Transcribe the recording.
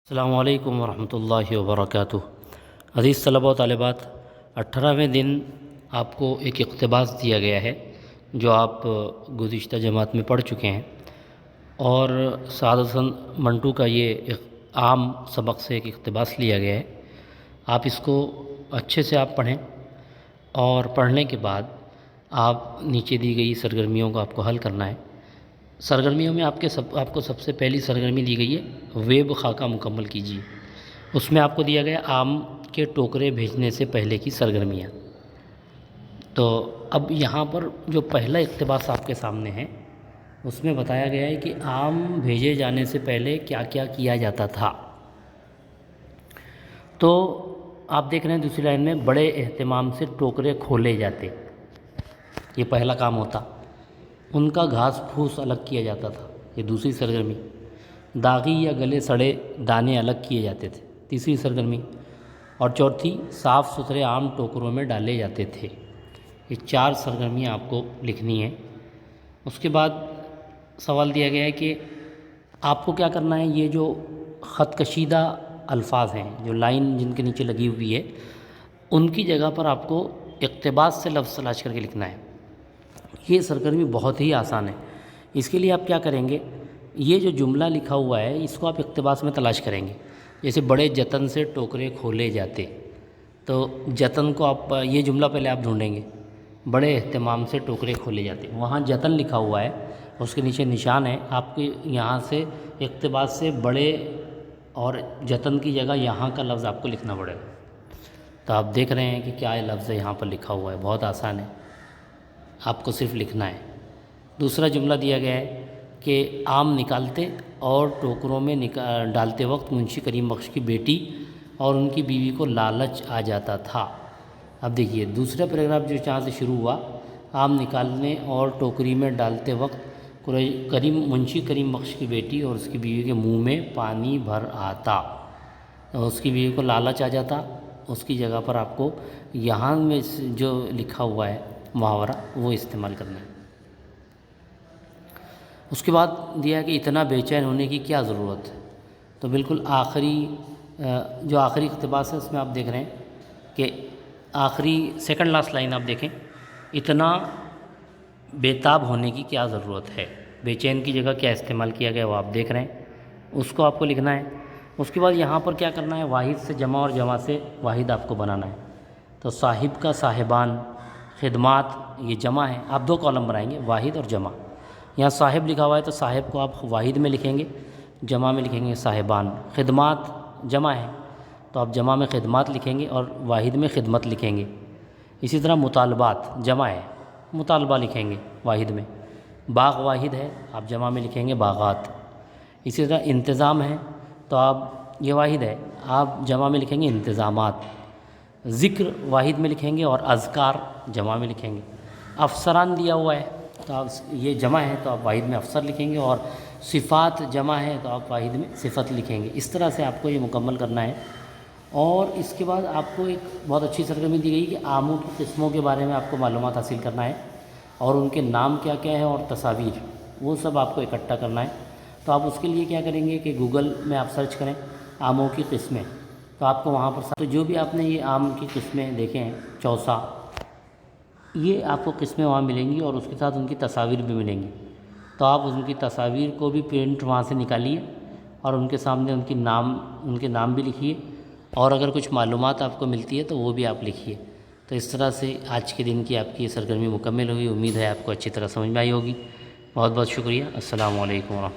السلام علیکم ورحمۃ اللہ وبرکاتہ۔ عزیز طلباء و طالبات، 18ویں دن آپ کو ایک اقتباس دیا گیا ہے جو آپ گزشتہ جماعت میں پڑھ چکے ہیں، اور سعادت حسن منٹو کا یہ ایک عام سبق سے ایک اقتباس لیا گیا ہے۔ آپ اس کو اچھے سے آپ پڑھیں، اور پڑھنے کے بعد آپ نیچے دی گئی سرگرمیوں کو آپ کو حل کرنا ہے۔ سرگرمیوں میں آپ کو سب سے پہلی سرگرمی دی گئی ہے ویب خاکہ مکمل کیجیے۔ اس میں آپ کو دیا گیا آم کے ٹوکرے بھیجنے سے پہلے کی سرگرمیاں۔ تو اب یہاں پر جو پہلا اقتباس آپ کے سامنے ہے، اس میں بتایا گیا ہے کہ آم بھیجے جانے سے پہلے کیا کیا کیا جاتا تھا۔ تو آپ دیکھ رہے ہیں دوسری لائن میں بڑے اہتمام سے ٹوکرے کھولے جاتے، یہ پہلا کام ہوتا۔ ان کا گھاس پھوس الگ کیا جاتا تھا، یہ دوسری سرگرمی۔ داغی یا گلے سڑے دانے الگ کیے جاتے تھے، تیسری سرگرمی۔ اور چوتھی، صاف ستھرے عام ٹوکروں میں ڈالے جاتے تھے۔ یہ 4 سرگرمیاں آپ کو لکھنی ہیں۔ اس کے بعد سوال دیا گیا ہے کہ آپ کو کیا کرنا ہے، یہ جو خط کشیدہ الفاظ ہیں، جو لائن جن کے نیچے لگی ہوئی ہے، ان کی جگہ پر آپ کو اقتباس سے لفظ تلاش کر کے لکھنا ہے۔ یہ سرگرمی بہت ہی آسان ہے۔ اس کے لیے آپ کیا کریں گے، یہ جو جملہ لکھا ہوا ہے اس کو آپ اقتباس میں تلاش کریں گے۔ جیسے بڑے جتن سے ٹوکرے کھولے جاتے، تو جتن کو آپ یہ جملہ پہلے آپ ڈھونڈیں گے، بڑے اہتمام سے ٹوکرے کھولے جاتے، وہاں جتن لکھا ہوا ہے، اس کے نیچے نشان ہے، آپ کے یہاں سے اقتباس سے بڑے اور جتن کی جگہ یہاں کا لفظ آپ کو لکھنا پڑے گا۔ تو آپ دیکھ رہے ہیں کہ کیا لفظ ہے یہاں پر لکھا ہوا ہے، بہت آسان ہے، آپ کو صرف لکھنا ہے۔ دوسرا جملہ دیا گیا ہے کہ آم نکالتے اور ٹوکروں میں ڈالتے وقت منشی کریم بخش کی بیٹی اور ان کی بیوی کو لالچ آ جاتا تھا۔ اب دیکھیے دوسرا پیراگراف جو جہاں سے شروع ہوا، آم نکالنے اور ٹوکری میں ڈالتے وقت منشی کریم بخش کی بیٹی اور اس کی بیوی کے منہ میں پانی بھر آتا، اس کی بیوی کو لالچ آ جاتا، اس کی جگہ پر آپ کو یہاں میں جو لکھا ہوا ہے محاورہ وہ استعمال کرنا ہے۔ اس کے بعد دیا کہ اتنا بے چین ہونے کی کیا ضرورت ہے۔ تو بالکل جو آخری اقتباس ہے اس میں آپ دیکھ رہے ہیں کہ آخری سیکنڈ لاسٹ لائن آپ دیکھیں، اتنا بےتاب ہونے کی کیا ضرورت ہے، بے چین کی جگہ کیا استعمال کیا گیا وہ آپ دیکھ رہے ہیں، اس کو آپ کو لکھنا ہے۔ اس کے بعد یہاں پر کیا کرنا ہے، واحد سے جمع اور جمع سے واحد آپ کو بنانا ہے۔ تو صاحب کا صاحبان، خدمات، یہ جمع ہے، آپ 2 کالم بنائیں گے، واحد اور جمع۔ یہاں صاحب لکھا ہوا ہے تو صاحب کو آپ واحد میں لکھیں گے، جمع میں لکھیں گے صاحبان۔ خدمات جمع ہے تو آپ جمع میں خدمات لکھیں گے اور واحد میں خدمت لکھیں گے۔ اسی طرح مطالبات جمع ہے، مطالبہ لکھیں گے واحد میں۔ باغ واحد ہے، آپ جمع میں لکھیں گے باغات۔ اسی طرح انتظام ہے تو آپ یہ واحد ہے، آپ جمع میں لکھیں گے انتظامات۔ ذکر واحد میں لکھیں گے اور اذکار جمع میں لکھیں گے۔ افسران دیا ہوا ہے تو آپ یہ جمع ہے تو آپ واحد میں افسر لکھیں گے، اور صفات جمع ہے تو آپ واحد میں صفت لکھیں گے۔ اس طرح سے آپ کو یہ مکمل کرنا ہے۔ اور اس کے بعد آپ کو ایک بہت اچھی سرگرمی دی گئی کہ آموں کی قسموں کے بارے میں آپ کو معلومات حاصل کرنا ہے، اور ان کے نام کیا کیا ہے اور تصاویر، وہ سب آپ کو اکٹھا کرنا ہے۔ تو آپ اس کے لیے کیا کریں گے کہ گوگل میں آپ سرچ کریں آموں کی قسمیں، تو آپ کو وہاں پر تو جو بھی آپ نے یہ آم کی قسمیں دیکھیں ہیں، چوسا، یہ آپ کو قسمیں وہاں ملیں گی، اور اس کے ساتھ ان کی تصاویر بھی ملیں گی۔ تو آپ ان کی تصاویر کو بھی پرنٹ وہاں سے نکالیے، اور ان کے سامنے ان کے نام بھی لکھیے، اور اگر کچھ معلومات آپ کو ملتی ہے تو وہ بھی آپ لکھیے۔ تو اس طرح سے آج کے دن کی آپ کی یہ سرگرمی مکمل ہوگی۔ امید ہے آپ کو اچھی طرح سمجھ میں آئی ہوگی۔ بہت بہت شکریہ۔ السلام علیکم ورحمۃ اللہ۔